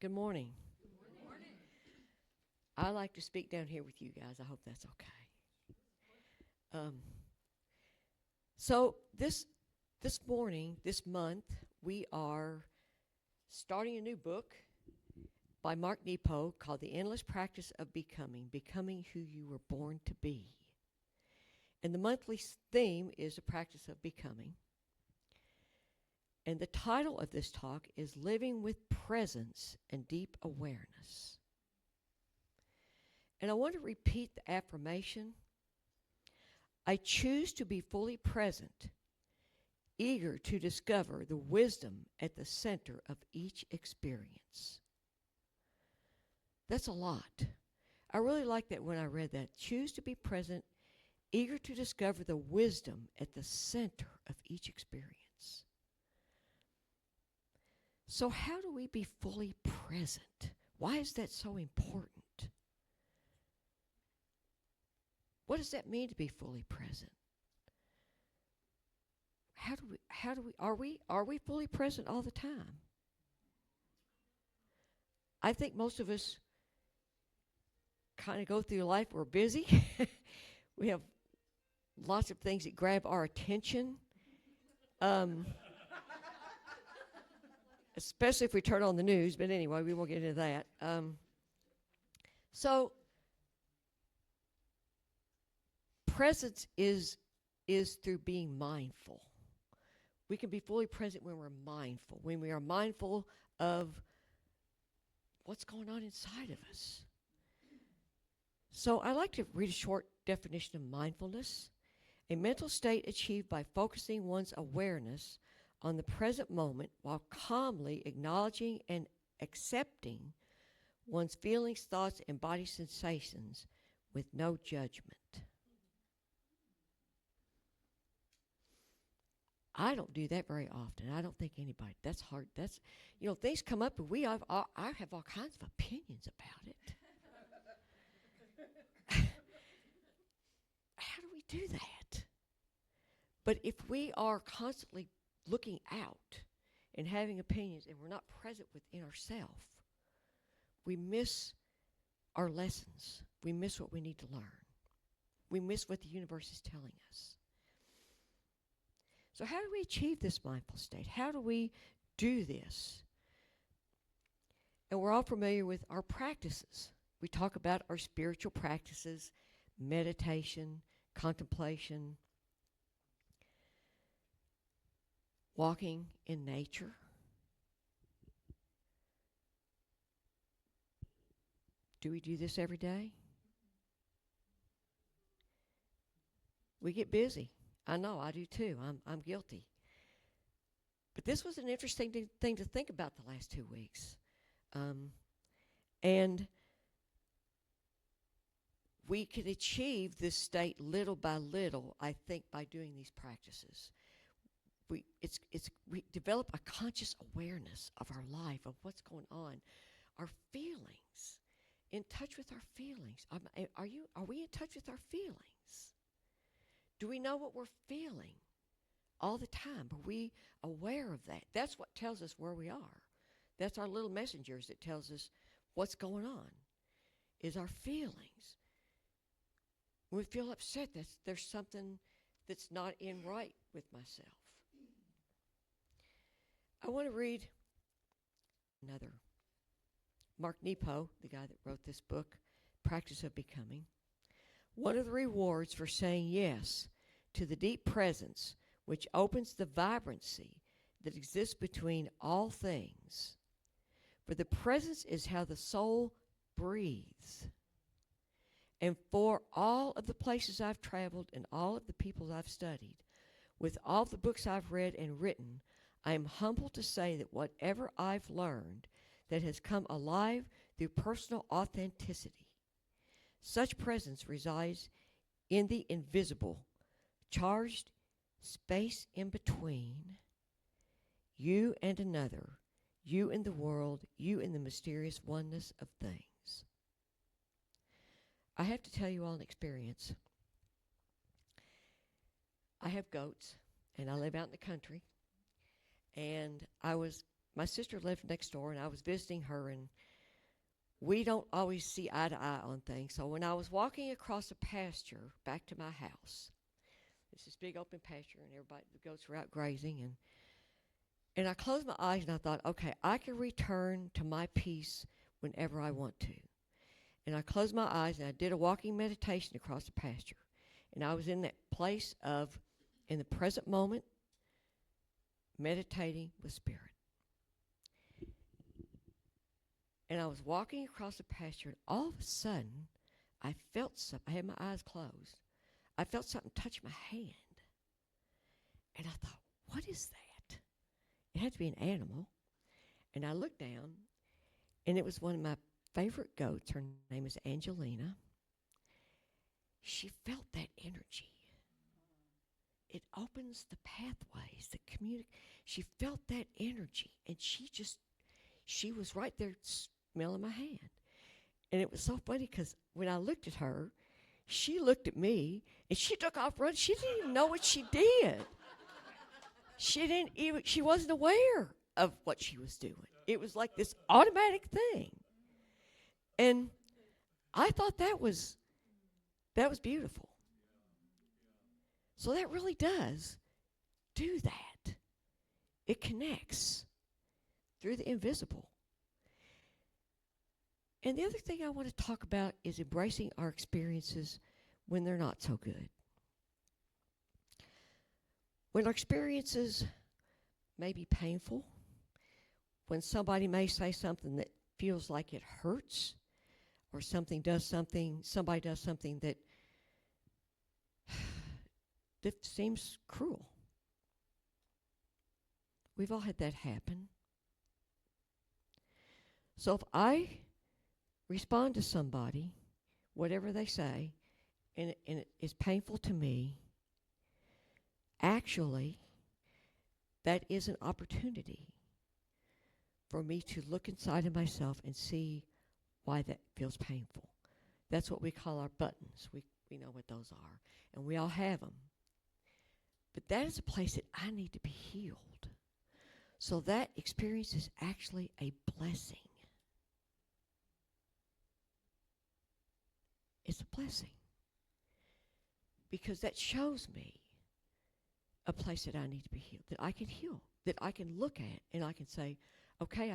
Good morning. I like to speak down here with you guys. I hope that's okay. Um, so this morning, this month, we are starting a new book by Mark Nepo called The Endless Practice of Becoming, Becoming Who You Were Born to Be. And the monthly theme is the practice of becoming. And the title of this talk is Living with Presence and Deep Awareness. And I want to repeat the affirmation. I choose to be fully present, eager to discover the wisdom at the center of each experience. That's a lot. I really like that when I read that. Choose to be present, eager to discover the wisdom at the center of each experience. So how do we be fully present? Why is that so important? What does that mean to be fully present? Are we fully present all the time? I think most of us kind of go through life, we're busy. We have lots of things that grab our attention. Especially if we turn on the news, but anyway, we won't get into that. So presence is through being mindful. We can be fully present when we're mindful, when we are mindful of what's going on inside of us. So I like to read a short definition of mindfulness. A mental state achieved by focusing one's awareness on the present moment while calmly acknowledging and accepting one's feelings, thoughts, and body sensations with no judgment. I don't do that very often. I don't think anybody. That's hard. That's, things come up and I have all kinds of opinions about it. How do we do that? But if we are constantly looking out and having opinions and we're not present within ourselves, we miss our lessons. We miss what we need to learn. We miss what the universe is telling us. So how do we achieve this mindful state? How do we do this? And we're all familiar with our practices. We talk about our spiritual practices, meditation, contemplation, walking in nature. Do we do this every day? We get busy. I know, I do too. I'm guilty. But this was an interesting thing to think about the last 2 weeks. And we can achieve this state little by little, I think, by doing these practices. We develop a conscious awareness of our life, of what's going on, our feelings, in touch with our feelings. Are we in touch with our feelings? Do we know what we're feeling all the time? Are we aware of that? That's what tells us where we are. That's our little messengers that tells us what's going on, is our feelings. When we feel upset, there's something that's not in right with myself. I want to read another. Mark Nepo, the guy that wrote this book, Practice of Becoming. One of the rewards for saying yes to the deep presence which opens the vibrancy that exists between all things. For the presence is how the soul breathes. And for all of the places I've traveled and all of the people I've studied, with all the books I've read and written, I am humbled to say that whatever I've learned that has come alive through personal authenticity, such presence resides in the invisible, charged space in between you and another, you and the world, you and the mysterious oneness of things. I have to tell you all an experience. I have goats, and I live out in the country, and I was my sister lived next door, and I was visiting her, and we don't always see eye to eye on things. So when I was walking across a pasture back to my house, it's this big open pasture, and everybody, the goats were out grazing, and I closed my eyes, and I thought, okay, I can return to my peace whenever I want to. And I closed my eyes, and I did a walking meditation across the pasture. And I was in that place of, in the present moment, meditating with Spirit. And I was walking across the pasture, and all of a sudden, I felt something. I had my eyes closed. I felt something touch my hand. And I thought, what is that? It had to be an animal. And I looked down, and it was one of my favorite goats. Her name is Angelina. She felt that energy. It opens the pathways, the community. She felt that energy, and she was right there smelling my hand. And it was so funny because when I looked at her, she looked at me, and she took off running. She didn't even know what she did. She wasn't aware of what she was doing. It was like this automatic thing. And I thought that was beautiful. So that really does do that. It connects through the invisible. And the other thing I want to talk about is embracing our experiences when they're not so good. When our experiences may be painful, when somebody may say something that feels like it hurts, or somebody does something that seems cruel. We've all had that happen. So if I respond to somebody, whatever they say, and it is painful to me, actually, that is an opportunity for me to look inside of myself and see why that feels painful. That's what we call our buttons. We know what those are, and we all have them. But that is a place that I need to be healed. So that experience is actually a blessing. It's a blessing. Because that shows me a place that I need to be healed, that I can heal, that I can look at and I can say, okay,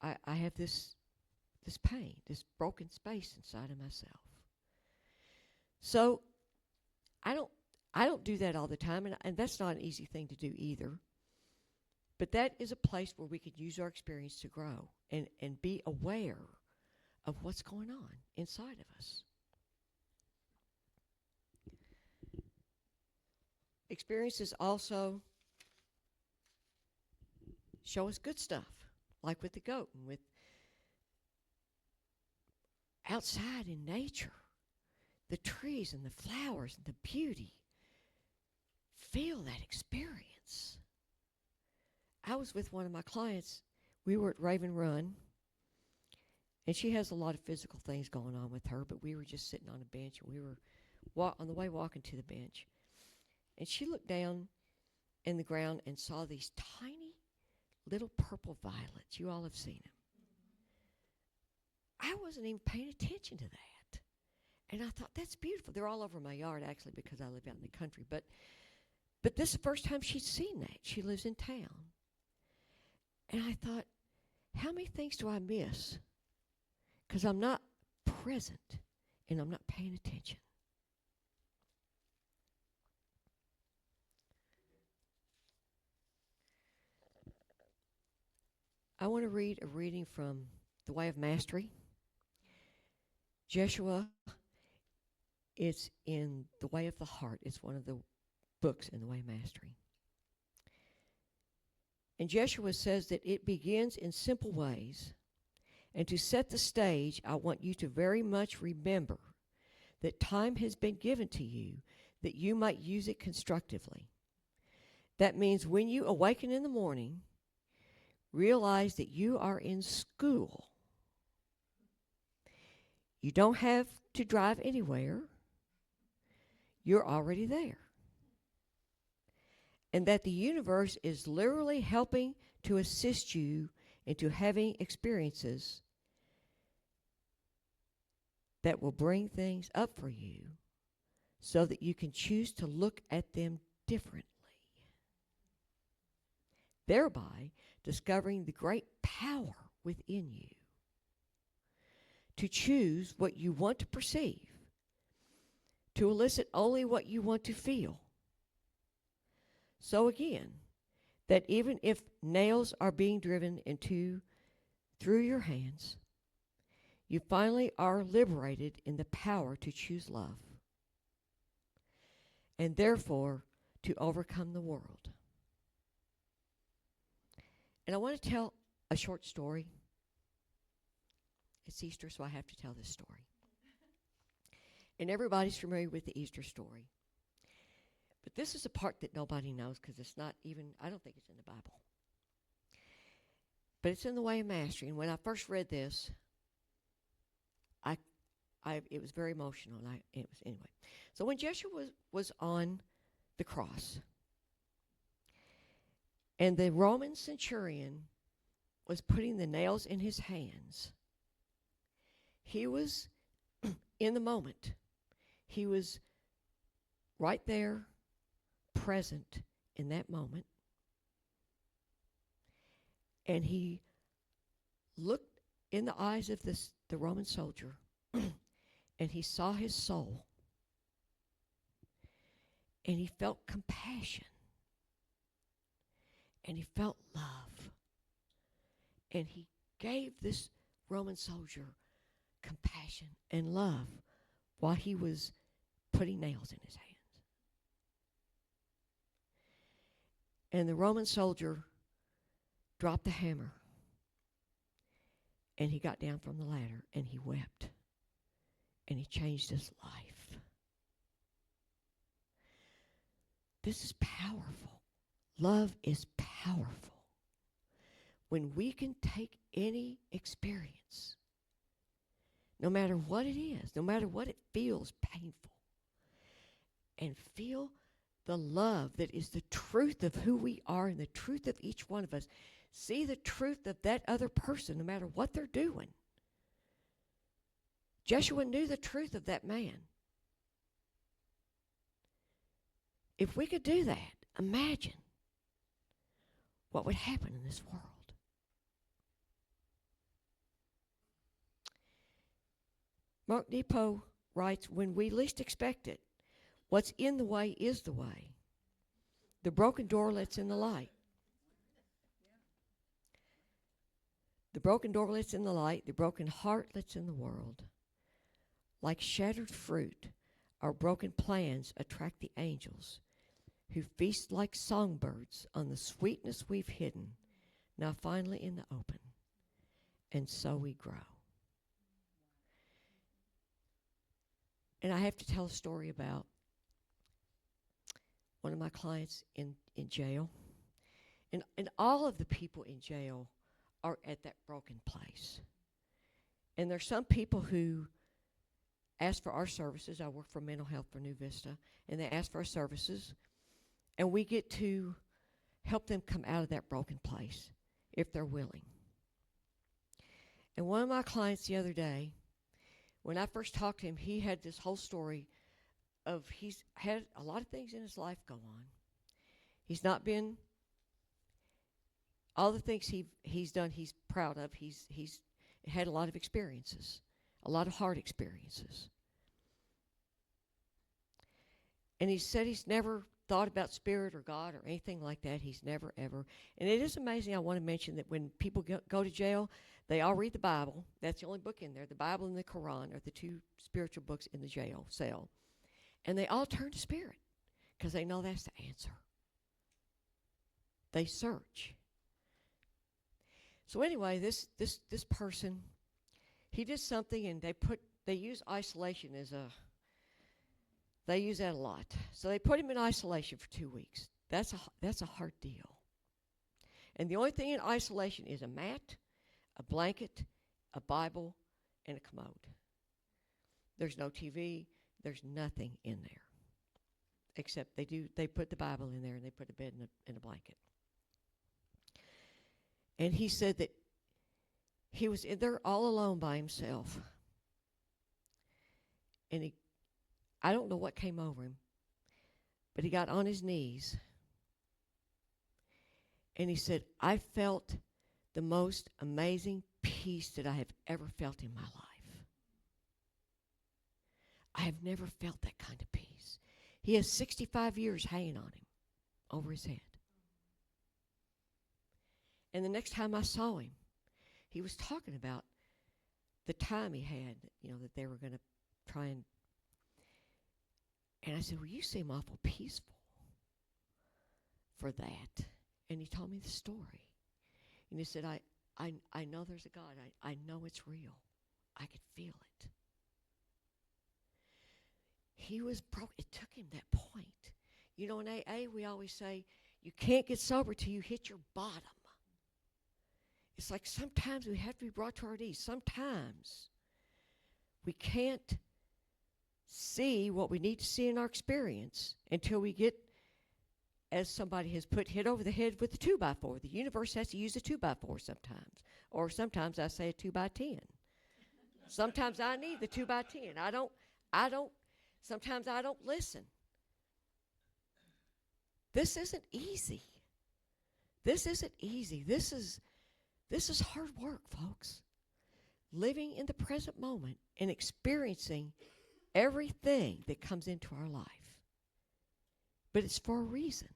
I have this pain, this broken space inside of myself. So I don't do that all the time, and that's not an easy thing to do either. But that is a place where we can use our experience to grow and be aware of what's going on inside of us. Experiences also show us good stuff, like with the goat and with outside in nature, the trees and the flowers and the beauty. Feel that experience. I was with one of my clients. We were at Raven Run, and she has a lot of physical things going on with her, but we were just sitting on a bench, and we were on the way walking to the bench. And she looked down in the ground and saw these tiny little purple violets. You all have seen them. I wasn't even paying attention to that. And I thought, that's beautiful. They're all over my yard, actually, because I live out in the country. But this is the first time she'd seen that. She lives in town. And I thought, how many things do I miss? Because I'm not present and I'm not paying attention. I want to read a reading from The Way of Mastery. Jeshua, it's in The Way of the Heart. It's one of the books in The Way of Mastery. And Jeshua says that it begins in simple ways. And to set the stage, I want you to very much remember that time has been given to you that you might use it constructively. That means when you awaken in the morning, realize that you are in school. You don't have to drive anywhere. You're already there. And that the universe is literally helping to assist you into having experiences that will bring things up for you so that you can choose to look at them differently, thereby discovering the great power within you to choose what you want to perceive, to elicit only what you want to feel. So again, that even if nails are being driven through your hands, you finally are liberated in the power to choose love and therefore to overcome the world. And I want to tell a short story. It's Easter, so I have to tell this story. And everybody's familiar with the Easter story. But this is a part that nobody knows because it's not even, I don't think it's in the Bible. But it's in the Way of Mastery. And when I first read this, it was very emotional. Anyway. So when Joshua was on the cross, and the Roman centurion was putting the nails in his hands, he was in the moment. He was right there, present in that moment. And he looked in the eyes of the Roman soldier, and he saw his soul. And he felt compassion. And he felt love. And he gave this Roman soldier compassion and love while he was putting nails in his hands. And the Roman soldier dropped the hammer. And he got down from the ladder and he wept. And he changed his life. This is powerful. Love is powerful. When we can take any experience, no matter what it is, no matter what it feels painful, and feel the love that is the truth of who we are and the truth of each one of us, see the truth of that other person no matter what they're doing. Joshua knew the truth of that man. If we could do that, imagine what would happen in this world. Mark Nepo writes, when we least expect it, what's in the way is the way. The broken door lets in the light. The broken door lets in the light. The broken heart lets in the world. Like shattered fruit, our broken plans attract the angels who feast like songbirds on the sweetness we've hidden, now finally in the open. And so we grow. And I have to tell a story about one of my clients in jail. And all of the people in jail are at that broken place. And there's some people who ask for our services. I work for mental health for New Vista. And they ask for our services. And we get to help them come out of that broken place if they're willing. And one of my clients the other day, when I first talked to him, he had this whole story of he's had a lot of things in his life go on. He's not been, all the things he's done he's proud of. He's had a lot of experiences, a lot of hard experiences. And he said he's never thought about spirit or God or anything like that. He's never, ever. And it is amazing. I want to mention that when people go to jail, they all read the Bible. That's the only book in there. The Bible and the Quran are the two spiritual books in the jail cell. And they all turn to spirit because they know that's the answer. They search. So anyway, this person, he did something, and they use isolation they use that a lot. So they put him in isolation for 2 weeks. That's a hard deal. And the only thing in isolation is a mat, a blanket, a Bible, and a commode. There's no TV. There's nothing in there. Except they put the Bible in there, and they put a bed and a blanket. And he said that he was in there all alone by himself. And I don't know what came over him, but he got on his knees. And he said, I felt the most amazing peace that I have ever felt in my life. I have never felt that kind of peace. He has 65 years hanging on him over his head. And the next time I saw him, he was talking about the time he had, that they were going to try and I said, well, you seem awful peaceful for that. And he told me the story. And he said, I know there's a God. I know it's real. I could feel it. He was broke. It took him that point. In AA, we always say, you can't get sober till you hit your bottom. It's like sometimes we have to be brought to our knees. Sometimes we can't see what we need to see in our experience until we get, as somebody has put, hit over the head with a 2x4. The universe has to use a 2x4 sometimes. Or sometimes I say a 2x10. Sometimes I need the 2x10. Sometimes I don't listen. This isn't easy. This isn't easy. This is hard work, folks. Living in the present moment and experiencing everything that comes into our life. But it's for a reason.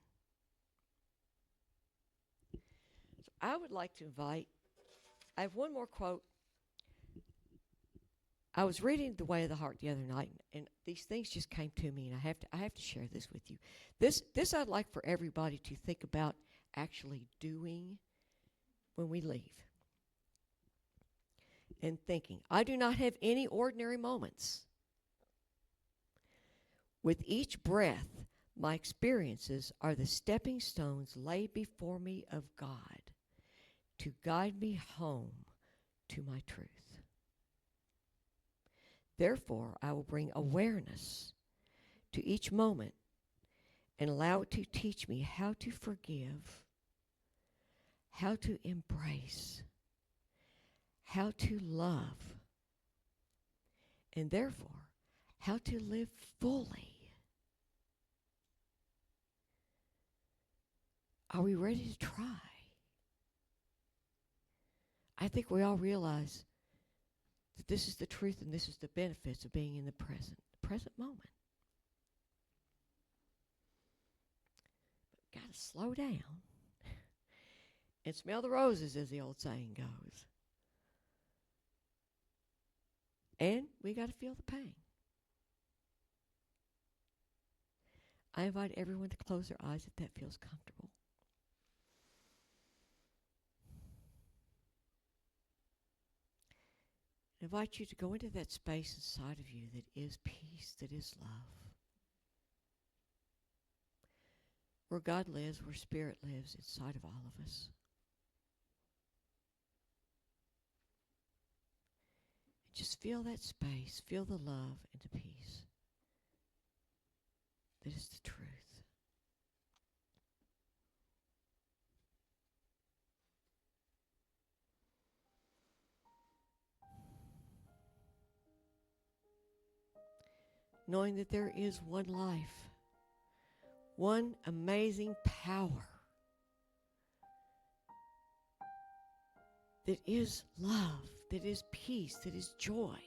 So I would like to invite, I have one more quote. I was reading The Way of the Heart the other night, and these things just came to me, and I have to share this with you. This I'd like for everybody to think about actually doing when we leave. And thinking, I do not have any ordinary moments. With each breath, my experiences are the stepping stones laid before me of God to guide me home to my truth. Therefore, I will bring awareness to each moment and allow it to teach me how to forgive, how to embrace, how to love, and therefore, how to live fully. Are we ready to try? I think we all realize that this is the truth and this is the benefits of being in the present moment. But got to slow down and smell the roses, as the old saying goes. And we got to feel the pain. I invite everyone to close their eyes if that feels comfortable. I invite you to go into that space inside of you that is peace, that is love. Where God lives, where Spirit lives inside of all of us. And just feel that space, feel the love and the peace. That is the truth. Knowing that there is one life, one amazing power that is love, that is peace, that is joy,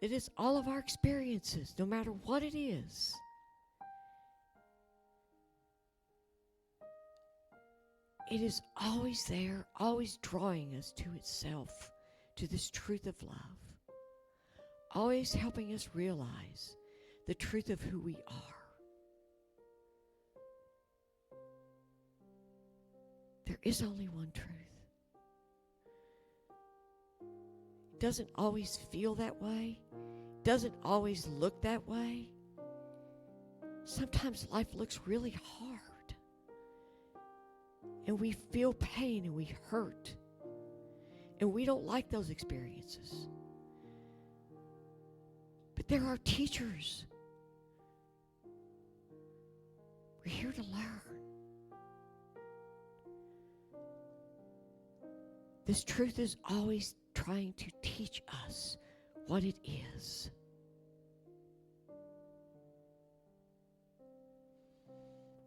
that is all of our experiences, no matter what it is. It is always there, always drawing us to itself, to this truth of love. Always helping us realize the truth of who we are. There is only one truth. It doesn't always feel that way. It doesn't always look that way. Sometimes life looks really hard. And we feel pain and we hurt. And we don't like those experiences. But there are teachers. We're here to learn. This truth is always trying to teach us what it is.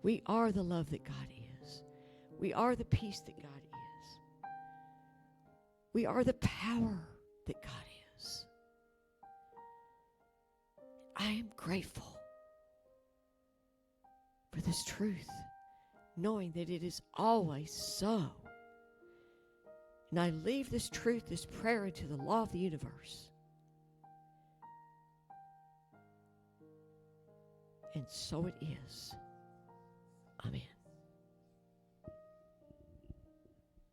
We are the love that God is. We are the peace that God is. We are the power that God is. I am grateful for this truth, knowing that it is always so. And I leave this truth, this prayer, into the law of the universe. And so it is. Amen.